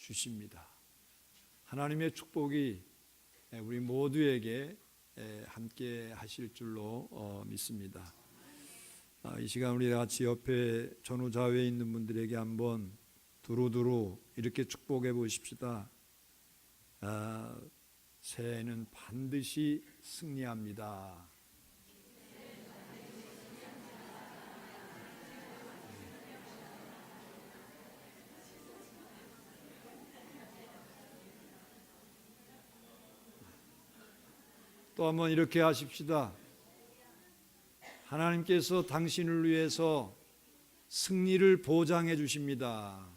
주십니다. 하나님의 축복이 우리 모두에게 함께 하실 줄로 믿습니다. 이 시간 우리 같이 옆에 전후좌우에 있는 분들에게 한번 두루두루 이렇게 축복해 보십시다. 새해는 반드시 승리합니다. 또 한번 이렇게 하십시다. 하나님께서 당신을 위해서 승리를 보장해 주십니다.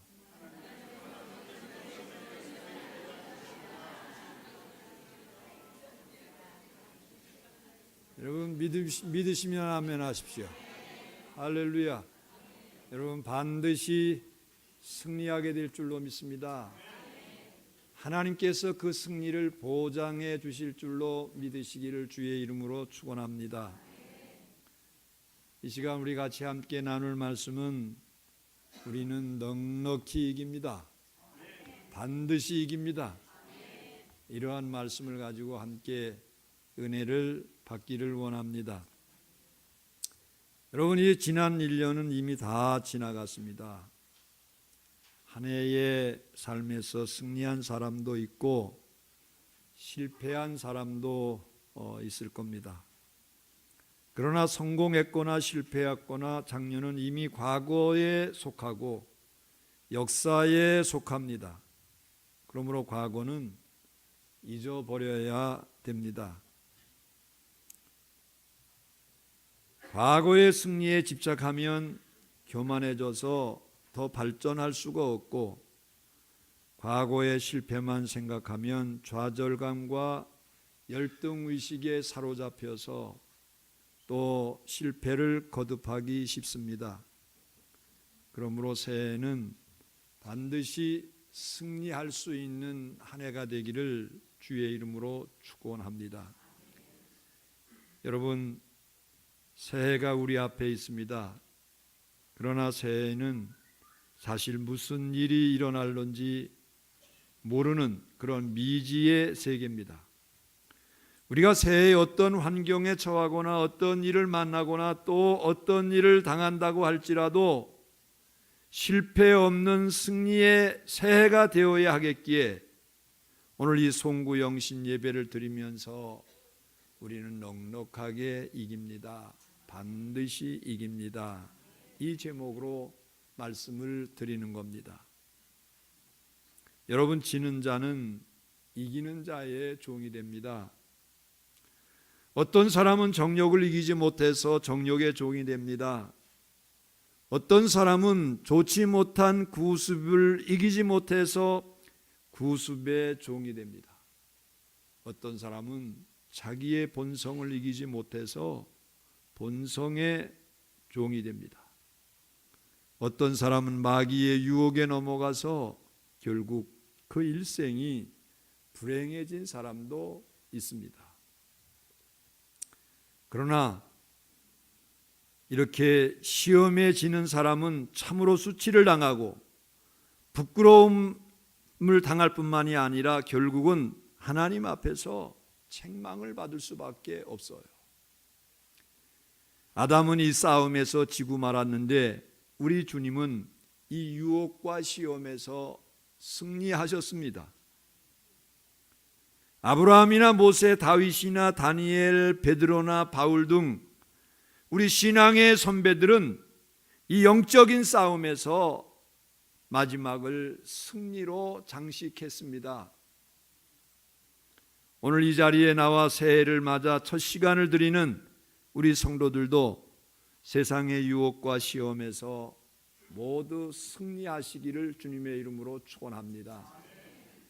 여러분 믿으시면 아멘 하십시오. 할렐루야. 여러분 반드시 승리하게 될 줄로 믿습니다. 하나님께서 그 승리를 보장해 주실 줄로 믿으시기를 주의 이름으로 축원합니다. 이 시간 우리 같이 함께 나눌 말씀은 우리는 넉넉히 이깁니다. 반드시 이깁니다. 이러한 말씀을 가지고 함께 은혜를 받기를 원합니다. 여러분, 이 지난 1년은 이미 다 지나갔습니다. 한 해의 삶에서 승리한 사람도 있고 실패한 사람도 있을 겁니다. 그러나 성공했거나 실패했거나 작년은 이미 과거에 속하고 역사에 속합니다. 그러므로 과거는 잊어버려야 됩니다. 과거의 승리에 집착하면 교만해져서 더 발전할 수가 없고, 과거의 실패만 생각하면 좌절감과 열등의식에 사로잡혀서 또 실패를 거듭하기 쉽습니다. 그러므로 새해는 반드시 승리할 수 있는 한 해가 되기를 주의 이름으로 축원합니다. 여러분, 새해가 우리 앞에 있습니다. 그러나 새해는 사실 무슨 일이 일어날런지 모르는 그런 미지의 세계입니다. 우리가 새해에 어떤 환경에 처하거나 어떤 일을 만나거나 또 어떤 일을 당한다고 할지라도 실패 없는 승리의 새해가 되어야 하겠기에 오늘 이 송구영신 예배를 드리면서 우리는 넉넉하게 이깁니다. 반드시 이깁니다. 이 제목으로 말씀을 드리는 겁니다. 여러분, 지는 자는 이기는 자의 종이 됩니다. 어떤 사람은 정욕을 이기지 못해서 정욕의 종이 됩니다. 어떤 사람은 좋지 못한 구습을 이기지 못해서 구습의 종이 됩니다. 어떤 사람은 자기의 본성을 이기지 못해서 본성의 종이 됩니다. 어떤 사람은 마귀의 유혹에 넘어가서 결국 그 일생이 불행해진 사람도 있습니다. 그러나 이렇게 시험에 지는 사람은 참으로 수치를 당하고 부끄러움을 당할 뿐만이 아니라 결국은 하나님 앞에서 책망을 받을 수밖에 없어요. 아담은 이 싸움에서 지고 말았는데 우리 주님은 이 유혹과 시험에서 승리하셨습니다. 아브라함이나 모세, 다윗이나 다니엘, 베드로나 바울 등 우리 신앙의 선배들은 이 영적인 싸움에서 마지막을 승리로 장식했습니다. 오늘 이 자리에 나와 새해를 맞아 첫 시간을 드리는 우리 성도들도 세상의 유혹과 시험에서 모두 승리하시기를 주님의 이름으로 축원합니다.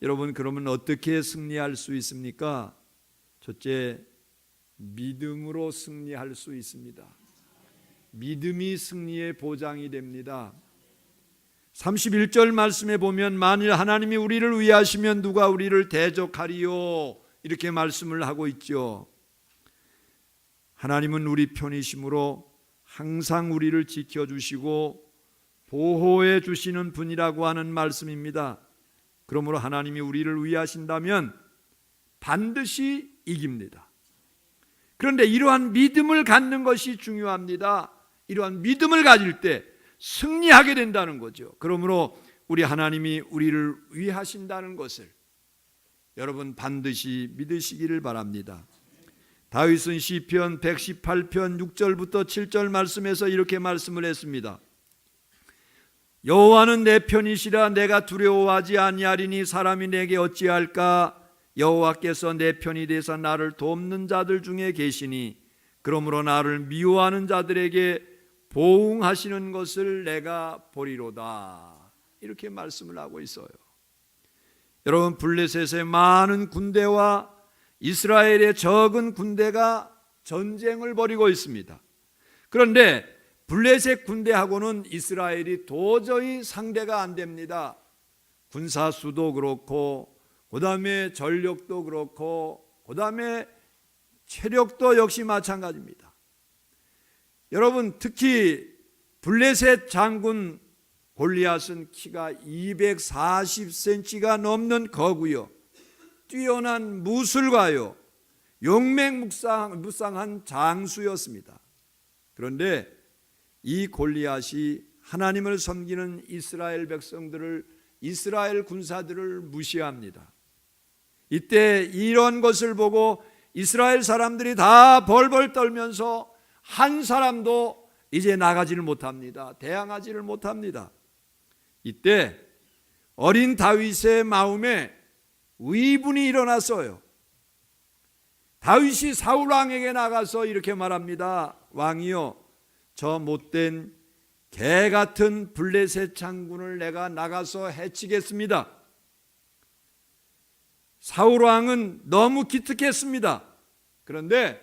여러분, 그러면 어떻게 승리할 수 있습니까? 첫째, 믿음으로 승리할 수 있습니다. 믿음이 승리의 보장이 됩니다. 31절 말씀에 보면 만일 하나님이 우리를 위하시면 누가 우리를 대적하리요, 이렇게 말씀을 하고 있죠. 하나님은 우리 편이심으로 항상 우리를 지켜주시고 보호해 주시는 분이라고 하는 말씀입니다. 그러므로 하나님이 우리를 위하신다면 반드시 이깁니다. 그런데 이러한 믿음을 갖는 것이 중요합니다. 이러한 믿음을 가질 때 승리하게 된다는 거죠. 그러므로 우리 하나님이 우리를 위하신다는 것을 여러분 반드시 믿으시기를 바랍니다. 다윗은 시편 118편 6절부터 7절 말씀에서 이렇게 말씀을 했습니다. 여호와는 내 편이시라 내가 두려워하지 아니하리니 사람이 내게 어찌할까. 여호와께서 내 편이 되사 나를 돕는 자들 중에 계시니 그러므로 나를 미워하는 자들에게 보응하시는 것을 내가 보리로다. 이렇게 말씀을 하고 있어요. 여러분, 블레셋의 많은 군대와 이스라엘의 적은 군대가 전쟁을 벌이고 있습니다. 그런데 블레셋 군대하고는 이스라엘이 도저히 상대가 안 됩니다. 군사수도 그렇고 그 다음에 전력도 그렇고 그 다음에 체력도 역시 마찬가지입니다. 여러분, 특히 블레셋 장군 골리앗은 키가 240cm가 넘는 거구요, 뛰어난 무술가요, 용맹무쌍한 장수였습니다. 그런데 이 골리앗이 하나님을 섬기는 이스라엘 백성들을, 이스라엘 군사들을 무시합니다. 이때 이런 것을 보고 이스라엘 사람들이 다 벌벌 떨면서 한 사람도 이제 나가지를 못합니다. 대항하지를 못합니다. 이때 어린 다윗의 마음에 의분이 일어났어요. 다윗이 사울 왕에게 나가서 이렇게 말합니다. 왕이여, 저 못된 개 같은 블레셋 장군을 내가 나가서 해치겠습니다. 사울 왕은 너무 기특했습니다. 그런데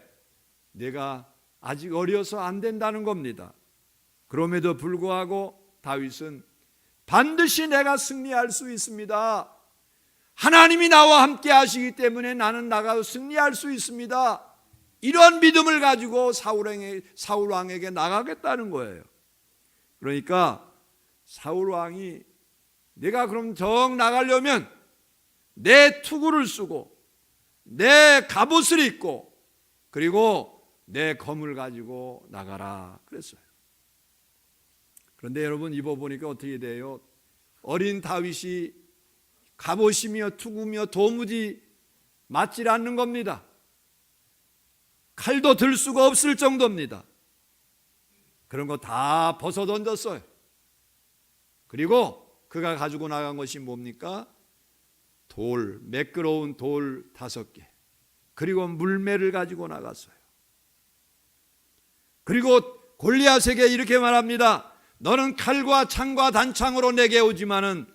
내가 아직 어려서 안 된다는 겁니다. 그럼에도 불구하고 다윗은 반드시 내가 승리할 수 있습니다. 하나님이 나와 함께 하시기 때문에 나는 나가서 승리할 수 있습니다. 이런 믿음을 가지고 사울 왕에게 나가겠다는 거예요. 그러니까 사울 왕이 내가 그럼 정 나가려면 내 투구를 쓰고 내 갑옷을 입고 그리고 내 검을 가지고 나가라 그랬어요. 그런데 여러분, 입어보니까 어떻게 돼요? 어린 다윗이 갑옷이며 투구며 도무지 맞질 않는 겁니다. 칼도 들 수가 없을 정도입니다. 그런 거 다 벗어 던졌어요. 그리고 그가 가지고 나간 것이 뭡니까? 돌, 매끄러운 돌 5개, 그리고 물매를 가지고 나갔어요. 그리고 골리앗에게 이렇게 말합니다. 너는 칼과 창과 단창으로 내게 오지만은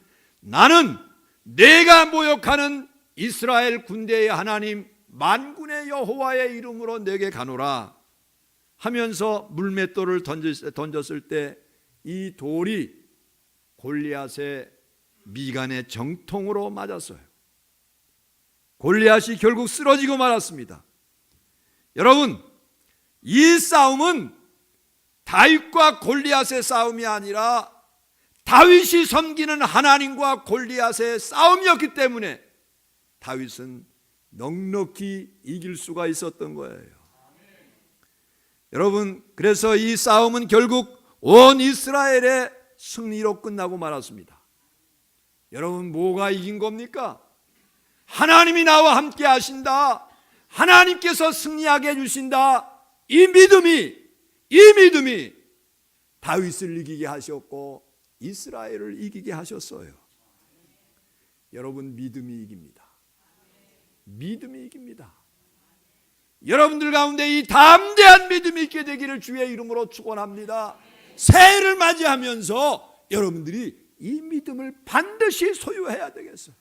나는 내가 모욕하는 이스라엘 군대의 하나님 만군의 여호와의 이름으로 내게 가노라 하면서 물맷돌을 던졌을 때 이 돌이 골리앗의 미간의 정통으로 맞았어요. 골리앗이 결국 쓰러지고 말았습니다. 여러분, 이 싸움은 다윗과 골리앗의 싸움이 아니라 다윗이 섬기는 하나님과 골리앗의 싸움이었기 때문에 다윗은 넉넉히 이길 수가 있었던 거예요. 여러분, 그래서 이 싸움은 결국 온 이스라엘의 승리로 끝나고 말았습니다. 여러분, 뭐가 이긴 겁니까? 하나님이 나와 함께 하신다, 하나님께서 승리하게 해주신다, 이 믿음이 다윗을 이기게 하셨고 이스라엘을 이기게 하셨어요. 여러분, 믿음이 이깁니다. 믿음이 이깁니다. 여러분들 가운데 이 담대한 믿음이 있게 되기를 주의 이름으로 축원합니다. 새해를 맞이하면서 여러분들이 이 믿음을 반드시 소유해야 되겠어요.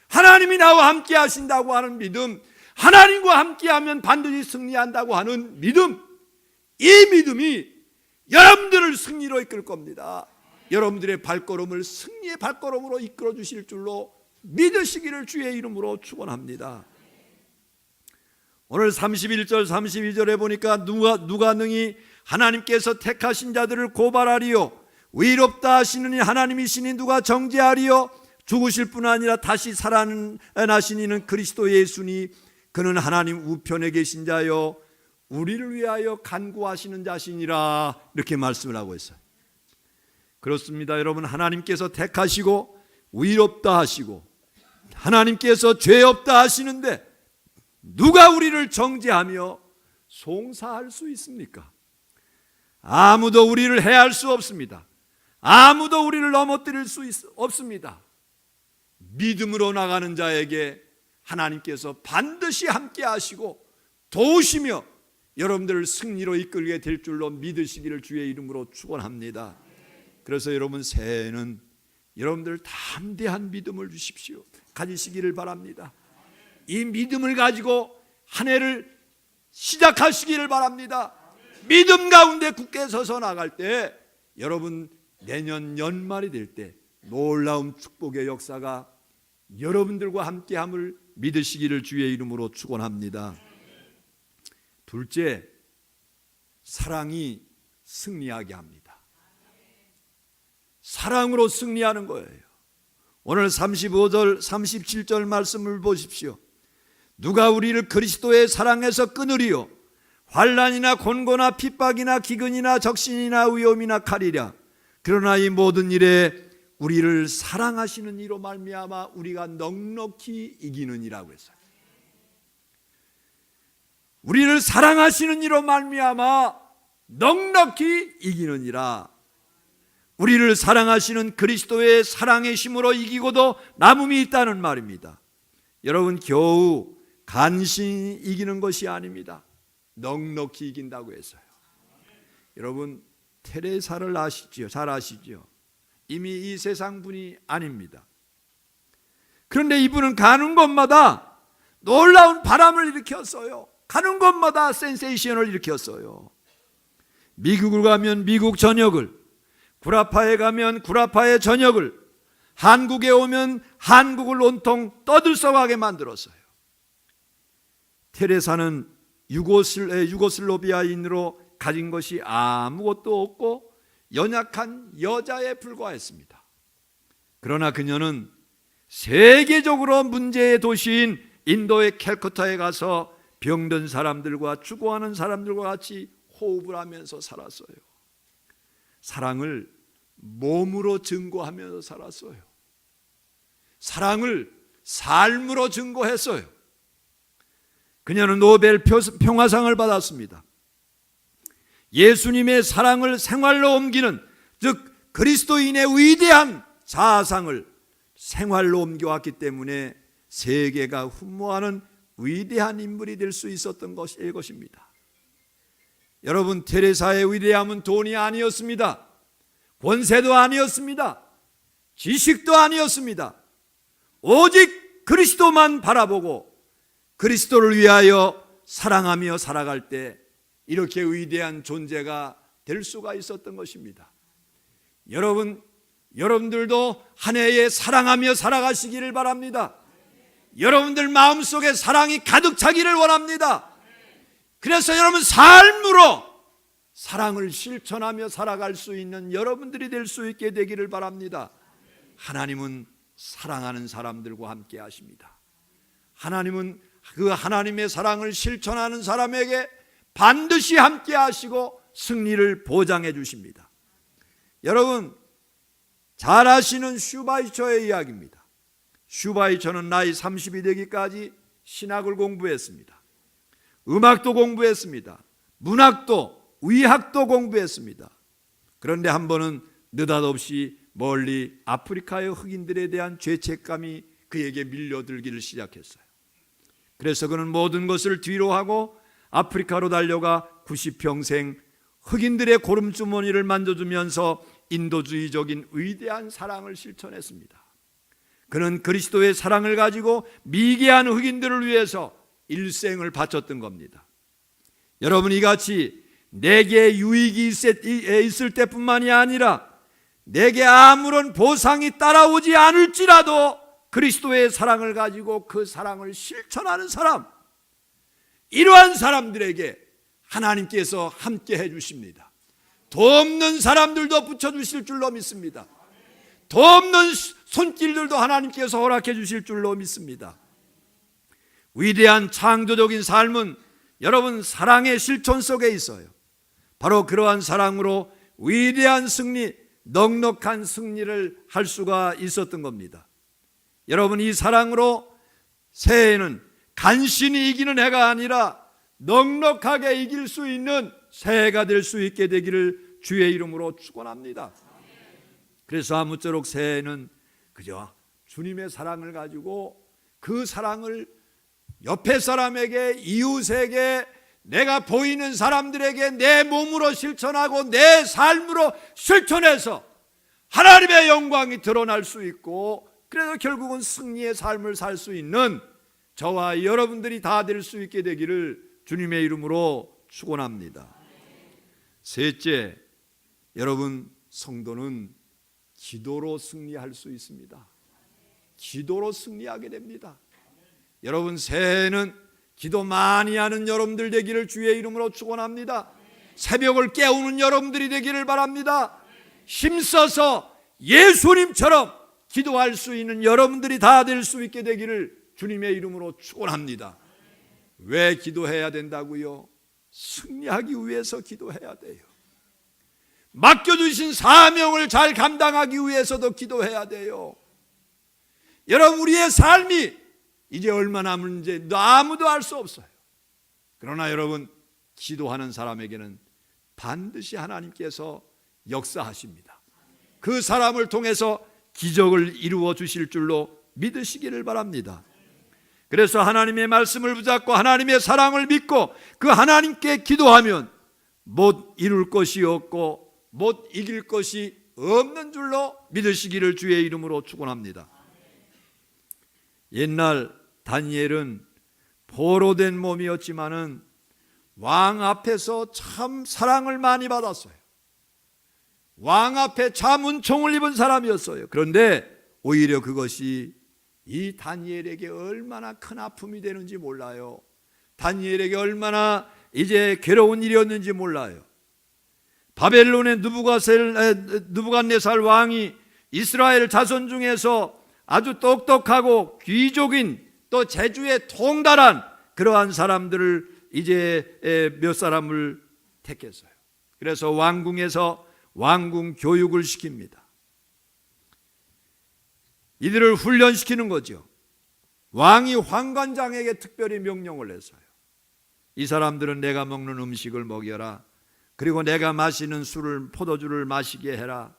하나님이 나와 함께 하신다고 하는 믿음, 하나님과 함께하면 반드시 승리한다고 하는 믿음, 이 믿음이 여러분들을 승리로 이끌 겁니다. 여러분들의 발걸음을 승리의 발걸음으로 이끌어 주실 줄로 믿으시기를 주의 이름으로 축원합니다. 오늘 31절 32절에 보니까 누가 능히 하나님께서 택하신 자들을 고발하리요, 의롭다 하시느니 하나님이시니 누가 정죄하리요, 죽으실 뿐 아니라 다시 살아나신 이는 그리스도 예수니 그는 하나님 우편에 계신 자요 우리를 위하여 간구하시는 자시니라. 이렇게 말씀을 하고 있어요. 그렇습니다. 여러분, 하나님께서 택하시고 의롭다 하시고 하나님께서 죄 없다 하시는데 누가 우리를 정죄하며 송사할 수 있습니까? 아무도 우리를 해할 수 없습니다. 아무도 우리를 넘어뜨릴 수 없습니다. 믿음으로 나가는 자에게 하나님께서 반드시 함께 하시고 도우시며 여러분들을 승리로 이끌게 될 줄로 믿으시기를 주의 이름으로 축원합니다. 그래서 여러분, 새해에는 여러분들 담대한 믿음을 주십시오. 가지시기를 바랍니다. 이 믿음을 가지고 한 해를 시작하시기를 바랍니다. 믿음 가운데 굳게 서서 나갈 때 여러분, 내년 연말이 될 때 놀라운 축복의 역사가 여러분들과 함께함을 믿으시기를 주의 이름으로 축원합니다. 둘째, 사랑이 승리하게 합니다. 사랑으로 승리하는 거예요. 오늘 35절 37절 말씀을 보십시오. 누가 우리를 그리스도의 사랑에서 끊으리요? 환난이나 곤고나 핍박이나 기근이나 적신이나 위험이나 칼이랴. 그러나 이 모든 일에 우리를 사랑하시는 이로 말미암아 우리가 넉넉히 이기느니라고 했어요. 우리를 사랑하시는 이로 말미암아 넉넉히 이기느니라. 우리를 사랑하시는 그리스도의 사랑의 힘으로 이기고도 남음이 있다는 말입니다. 여러분, 겨우 간신히 이기는 것이 아닙니다. 넉넉히 이긴다고 했어요. 여러분, 테레사를 아시죠? 잘 아시죠? 이미 이 세상 분이 아닙니다. 그런데 이분은 가는 곳마다 놀라운 바람을 일으켰어요. 가는 곳마다 센세이션을 일으켰어요. 미국을 가면 미국 전역을, 구라파에 가면 구라파의 전역을, 한국에 오면 한국을 온통 떠들썩하게 만들었어요. 테레사는 유고슬라비아인으로 가진 것이 아무것도 없고 연약한 여자에 불과했습니다. 그러나 그녀는 세계적으로 문제의 도시인 인도의 캘커타에 가서 병든 사람들과 죽어가는 사람들과 같이 호흡을 하면서 살았어요. 사랑을 몸으로 증거하면서 살았어요. 사랑을 삶으로 증거했어요. 그녀는 노벨 평화상을 받았습니다. 예수님의 사랑을 생활로 옮기는, 즉 그리스도인의 위대한 사상을 생활로 옮겨왔기 때문에 세계가 흠모하는 위대한 인물이 될 수 있었던 것입니다. 여러분, 테레사의 위대함은 돈이 아니었습니다. 권세도 아니었습니다. 지식도 아니었습니다. 오직 그리스도만 바라보고 그리스도를 위하여 사랑하며 살아갈 때 이렇게 위대한 존재가 될 수가 있었던 것입니다. 여러분들도 한 해에 사랑하며 살아가시기를 바랍니다. 여러분들 마음속에 사랑이 가득 차기를 원합니다. 그래서 여러분 삶으로 사랑을 실천하며 살아갈 수 있는 여러분들이 될 수 있게 되기를 바랍니다. 하나님은 사랑하는 사람들과 함께 하십니다. 하나님은 그 하나님의 사랑을 실천하는 사람에게 반드시 함께 하시고 승리를 보장해 주십니다. 여러분, 잘 아시는 슈바이처의 이야기입니다. 슈바이처는 나이 30이 되기까지 신학을 공부했습니다. 음악도 공부했습니다. 문학도 의학도 공부했습니다. 그런데 한 번은 느닷없이 멀리 아프리카의 흑인들에 대한 죄책감이 그에게 밀려들기를 시작했어요. 그래서 그는 모든 것을 뒤로하고 아프리카로 달려가 90평생 흑인들의 고름주머니를 만져주면서 인도주의적인 위대한 사랑을 실천했습니다. 그는 그리스도의 사랑을 가지고 미개한 흑인들을 위해서 일생을 바쳤던 겁니다. 여러분, 이같이 내게 유익이 있을 때뿐만이 아니라 내게 아무런 보상이 따라오지 않을지라도 그리스도의 사랑을 가지고 그 사랑을 실천하는 사람, 이러한 사람들에게 하나님께서 함께 해주십니다. 도 없는 사람들도 붙여주실 줄로 믿습니다. 도 없는 손길들도 하나님께서 허락해 주실 줄로 믿습니다. 위대한 창조적인 삶은 여러분 사랑의 실천 속에 있어요. 바로 그러한 사랑으로 위대한 승리, 넉넉한 승리를 할 수가 있었던 겁니다. 여러분, 이 사랑으로 새해에는 간신히 이기는 해가 아니라 넉넉하게 이길 수 있는 새해가 될 수 있게 되기를 주의 이름으로 축원합니다. 그래서 아무쪼록 새해는 그저 주님의 사랑을 가지고 그 사랑을 옆에 사람에게, 이웃에게, 내가 보이는 사람들에게 내 몸으로 실천하고 내 삶으로 실천해서 하나님의 영광이 드러날 수 있고, 그래서 결국은 승리의 삶을 살 수 있는 저와 여러분들이 다 될 수 있게 되기를 주님의 이름으로 축원합니다. 셋째, 여러분, 성도는 기도로 승리할 수 있습니다. 기도로 승리하게 됩니다. 여러분, 새해에는 기도 많이 하는 여러분들 되기를 주의 이름으로 축원합니다. 새벽을 깨우는 여러분들이 되기를 바랍니다. 힘써서 예수님처럼 기도할 수 있는 여러분들이 다 될 수 있게 되기를 주님의 이름으로 축원합니다. 왜 기도해야 된다고요? 승리하기 위해서 기도해야 돼요. 맡겨주신 사명을 잘 감당하기 위해서도 기도해야 돼요. 여러분, 우리의 삶이 이제 얼마 남은지 아무도 알 수 없어요. 그러나 여러분, 기도하는 사람에게는 반드시 하나님께서 역사하십니다. 그 사람을 통해서 기적을 이루어 주실 줄로 믿으시기를 바랍니다. 그래서 하나님의 말씀을 붙잡고 하나님의 사랑을 믿고 그 하나님께 기도하면 못 이룰 것이 없고 못 이길 것이 없는 줄로 믿으시기를 주의 이름으로 축원합니다. 옛날 다니엘은 포로된 몸이었지만은 왕 앞에서 참 사랑을 많이 받았어요. 왕 앞에 참 은총을 입은 사람이었어요. 그런데 오히려 그것이 이 다니엘에게 얼마나 큰 아픔이 되는지 몰라요. 다니엘에게 얼마나 이제 괴로운 일이었는지 몰라요. 바벨론의 느부갓네살 왕이 이스라엘 자손 중에서 아주 똑똑하고 귀족인 또 재주에 통달한 그러한 사람들을 이제 몇 사람을 택했어요. 그래서 왕궁에서 왕궁 교육을 시킵니다. 이들을 훈련시키는 거죠. 왕이 환관장에게 특별히 명령을 했어요. 이 사람들은 내가 먹는 음식을 먹여라. 그리고 내가 마시는 술을, 포도주를 마시게 해라.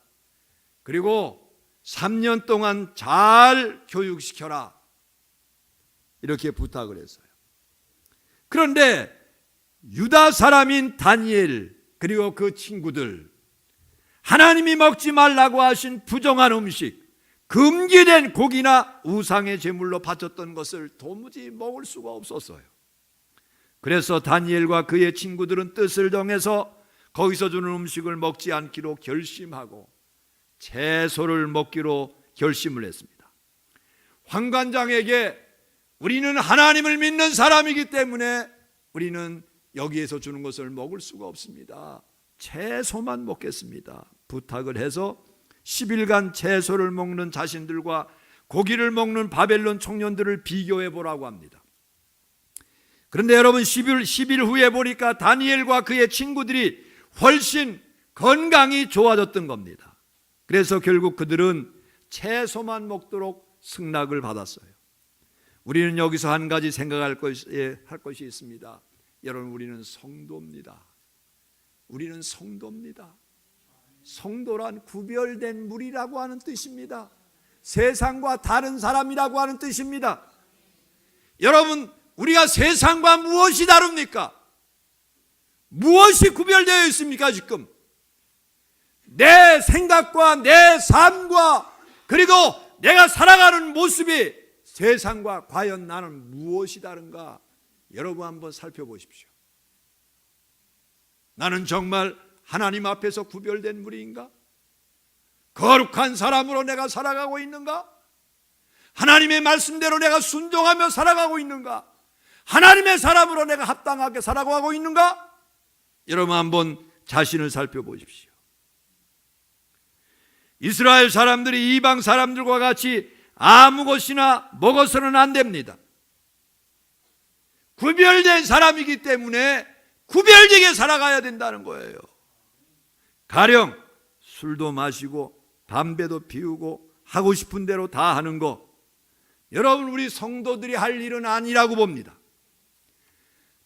그리고 3년 동안 잘 교육시켜라. 이렇게 부탁을 했어요. 그런데 유다 사람인 다니엘 그리고 그 친구들, 하나님이 먹지 말라고 하신 부정한 음식, 금기된 고기나 우상의 제물로 바쳤던 것을 도무지 먹을 수가 없었어요. 그래서 다니엘과 그의 친구들은 뜻을 정해서 거기서 주는 음식을 먹지 않기로 결심하고 채소를 먹기로 결심을 했습니다. 환관장에게 우리는 하나님을 믿는 사람이기 때문에 우리는 여기에서 주는 것을 먹을 수가 없습니다. 채소만 먹겠습니다. 부탁을 해서 10일간 채소를 먹는 자신들과 고기를 먹는 바벨론 청년들을 비교해 보라고 합니다. 그런데 여러분, 10일 후에 보니까 다니엘과 그의 친구들이 훨씬 건강이 좋아졌던 겁니다. 그래서 결국 그들은 채소만 먹도록 승낙을 받았어요. 우리는 여기서 한 가지 생각할 것이 있습니다. 여러분, 우리는 성도입니다. 우리는 성도입니다. 성도란 구별된 무리라고 하는 뜻입니다. 세상과 다른 사람이라고 하는 뜻입니다. 여러분, 우리가 세상과 무엇이 다릅니까? 무엇이 구별되어 있습니까? 지금 내 생각과 내 삶과 그리고 내가 살아가는 모습이 세상과 과연 나는 무엇이 다른가? 여러분 한번 살펴보십시오. 나는 정말 하나님 앞에서 구별된 무리인가? 거룩한 사람으로 내가 살아가고 있는가? 하나님의 말씀대로 내가 순종하며 살아가고 있는가? 하나님의 사람으로 내가 합당하게 살아가고 있는가? 여러분 한번 자신을 살펴보십시오. 이스라엘 사람들이 이방 사람들과 같이 아무 것이나 먹어서는 안 됩니다. 구별된 사람이기 때문에 구별되게 살아가야 된다는 거예요. 가령 술도 마시고 담배도 피우고 하고 싶은 대로 다 하는 거, 여러분 우리 성도들이 할 일은 아니라고 봅니다.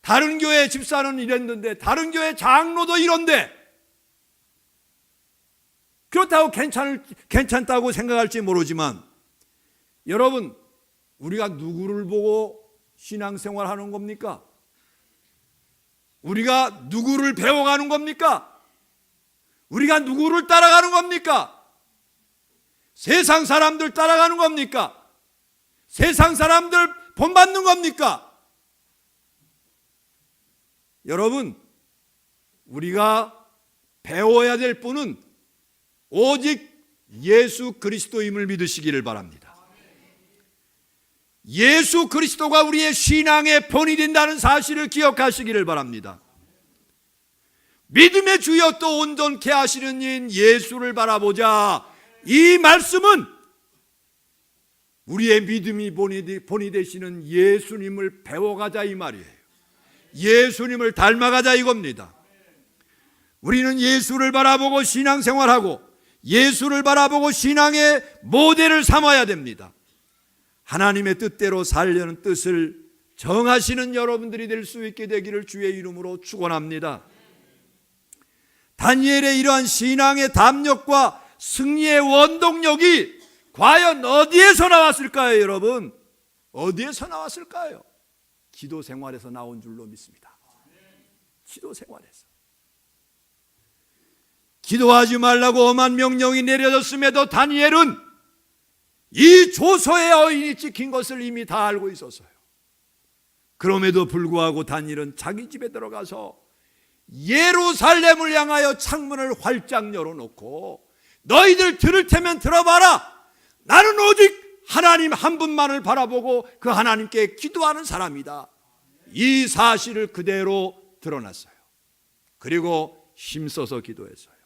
다른 교회 집사는 이랬는데 다른 교회 장로도 이런데 그렇다고 괜찮다고 생각할지 모르지만, 여러분 우리가 누구를 보고 신앙생활 하는 겁니까? 우리가 누구를 배워가는 겁니까? 우리가 누구를 따라가는 겁니까? 세상 사람들 따라가는 겁니까? 세상 사람들 본받는 겁니까? 여러분, 우리가 배워야 될 분은 오직 예수 그리스도임을 믿으시기를 바랍니다. 예수 그리스도가 우리의 신앙의 본이 된다는 사실을 기억하시기를 바랍니다. 믿음의 주여 또 온전케 하시는 이인 예수를 바라보자. 이 말씀은 우리의 믿음이 본이 되시는 예수님을 배워가자 이 말이에요. 예수님을 닮아가자 이겁니다. 우리는 예수를 바라보고 신앙생활하고 예수를 바라보고 신앙의 모델을 삼아야 됩니다. 하나님의 뜻대로 살려는 뜻을 정하시는 여러분들이 될 수 있게 되기를 주의 이름으로 축원합니다. 다니엘의 이러한 신앙의 담력과 승리의 원동력이 과연 어디에서 나왔을까요, 여러분? 어디에서 나왔을까요? 기도 생활에서 나온 줄로 믿습니다. 기도 생활에서. 기도하지 말라고 엄한 명령이 내려졌음에도 다니엘은 이 조서의 어인이 찍힌 것을 이미 다 알고 있었어요. 그럼에도 불구하고 다니엘은 자기 집에 들어가서 예루살렘을 향하여 창문을 활짝 열어놓고 너희들 들을 테면 들어봐라. 나는 오직 하나님 한 분만을 바라보고 그 하나님께 기도하는 사람이다. 이 사실을 그대로 드러났어요. 그리고 힘써서 기도했어요.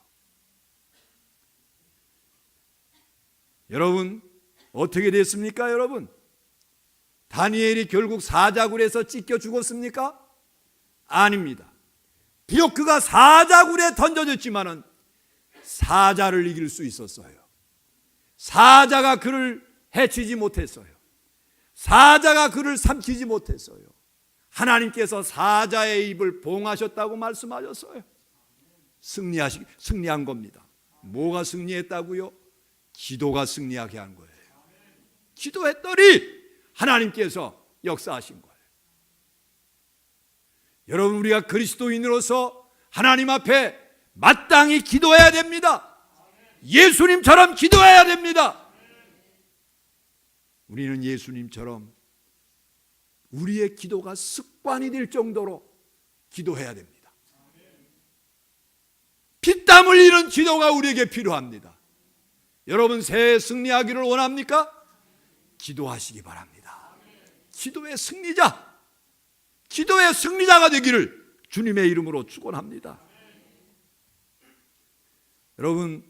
여러분 어떻게 됐습니까? 여러분 다니엘이 결국 사자굴에서 찢겨 죽었습니까? 아닙니다. 비록 그가 사자굴에 던져졌지만은 사자를 이길 수 있었어요. 사자가 그를 해치지 못했어요. 사자가 그를 삼키지 못했어요. 하나님께서 사자의 입을 봉하셨다고 말씀하셨어요. 승리한 겁니다. 뭐가 승리했다고요? 기도가 승리하게 한 거예요. 기도했더니 하나님께서 역사하신 거예요. 여러분 우리가 그리스도인으로서 하나님 앞에 마땅히 기도해야 됩니다. 예수님처럼 기도해야 됩니다. 우리는 예수님처럼 우리의 기도가 습관이 될 정도로 기도해야 됩니다. 피땀 흘리는 기도가 우리에게 필요합니다. 여러분 새해 승리하기를 원합니까? 기도하시기 바랍니다. 기도의 승리자, 기도의 승리자가 되기를 주님의 이름으로 축원합니다. 여러분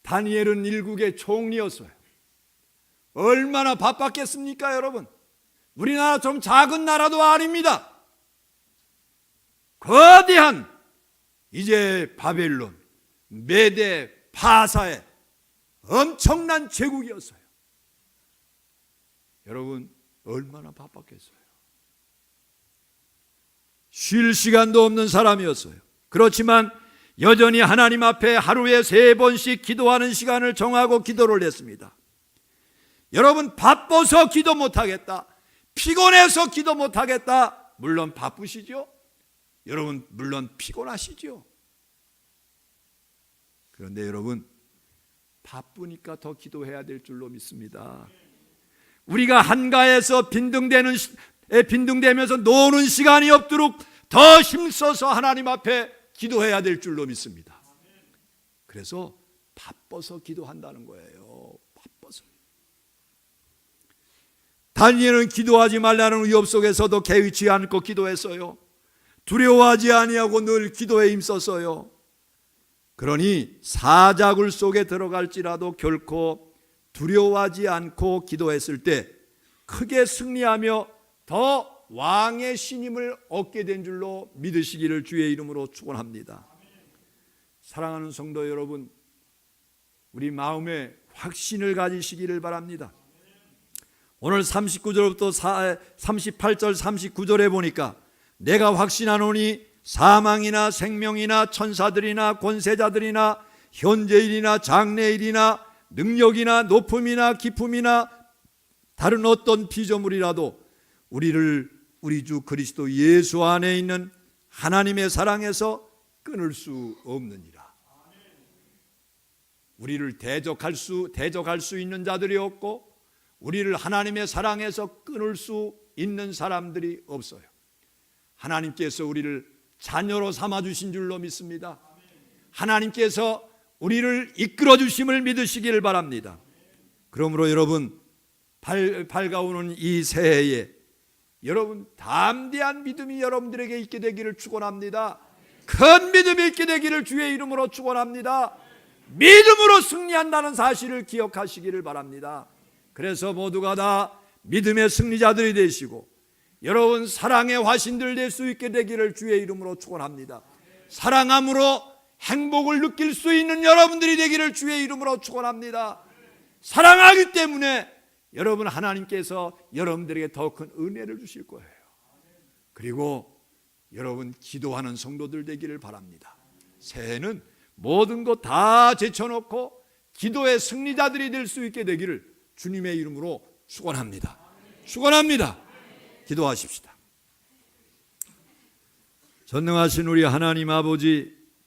다니엘은 일국의 총리였어요. 얼마나 바빴겠습니까, 여러분? 우리나라 좀 작은 나라도 아닙니다. 거대한 이제 바벨론, 메대, 파사의 엄청난 제국이었어요. 여러분 얼마나 바빴겠어요? 쉴 시간도 없는 사람이었어요. 그렇지만 여전히 하나님 앞에 하루에 3번씩 기도하는 시간을 정하고 기도를 했습니다. 여러분 바빠서 기도 못하겠다, 피곤해서 기도 못하겠다, 물론 바쁘시죠? 여러분 물론 피곤하시죠? 그런데 여러분 바쁘니까 더 기도해야 될 줄로 믿습니다. 우리가 한가해서 빈둥대면서 노는 시간이 없도록 더 힘써서 하나님 앞에 기도해야 될 줄로 믿습니다. 그래서 바빠서 기도한다는 거예요. 바빠서. 다니엘은 기도하지 말라는 위협 속에서도 개의치 않고 기도했어요. 두려워하지 아니하고 늘 기도에 힘썼어요. 그러니 사자굴 속에 들어갈지라도 결코 두려워하지 않고 기도했을 때 크게 승리하며 더 왕의 신임을 얻게 된 줄로 믿으시기를 주의 이름으로 축원합니다. 사랑하는 성도 여러분, 우리 마음에 확신을 가지시기를 바랍니다. 오늘 39절부터 38절 39절에 보니까 내가 확신하노니 사망이나 생명이나 천사들이나 권세자들이나 현재일이나 장래일이나 능력이나 높음이나 깊음이나 다른 어떤 피조물이라도 우리 주 그리스도 예수 안에 있는 하나님의 사랑에서 끊을 수 없느니라. 우리를 대적할 수 있는 자들이 없고 우리를 하나님의 사랑에서 끊을 수 있는 사람들이 없어요. 하나님께서 우리를 자녀로 삼아주신 줄로 믿습니다. 하나님께서 우리를 이끌어 주심을 믿으시기를 바랍니다. 그러므로 여러분, 밝아오는 이 새해에 여러분 담대한 믿음이 여러분들에게 있게 되기를 축원합니다. 큰 믿음이 있게 되기를 주의 이름으로 축원합니다. 믿음으로 승리한다는 사실을 기억하시기를 바랍니다. 그래서 모두가 다 믿음의 승리자들이 되시고 여러분 사랑의 화신들 될 수 있게 되기를 주의 이름으로 축원합니다. 사랑함으로 행복을 느낄 수 있는 여러분들이 되기를 주의 이름으로 축원합니다. 사랑하기 때문에 여러분 하나님께서 여러분들에게 더 큰 은혜를 주실 거예요. 그리고 여러분 기도하는 성도들 되기를 바랍니다. 새해는 모든 것 다 제쳐놓고 기도의 승리자들이 될 수 있게 되기를 주님의 이름으로 축원합니다. 축원합니다. 기도하십시다. 전능하신 우리 하나님 아버지,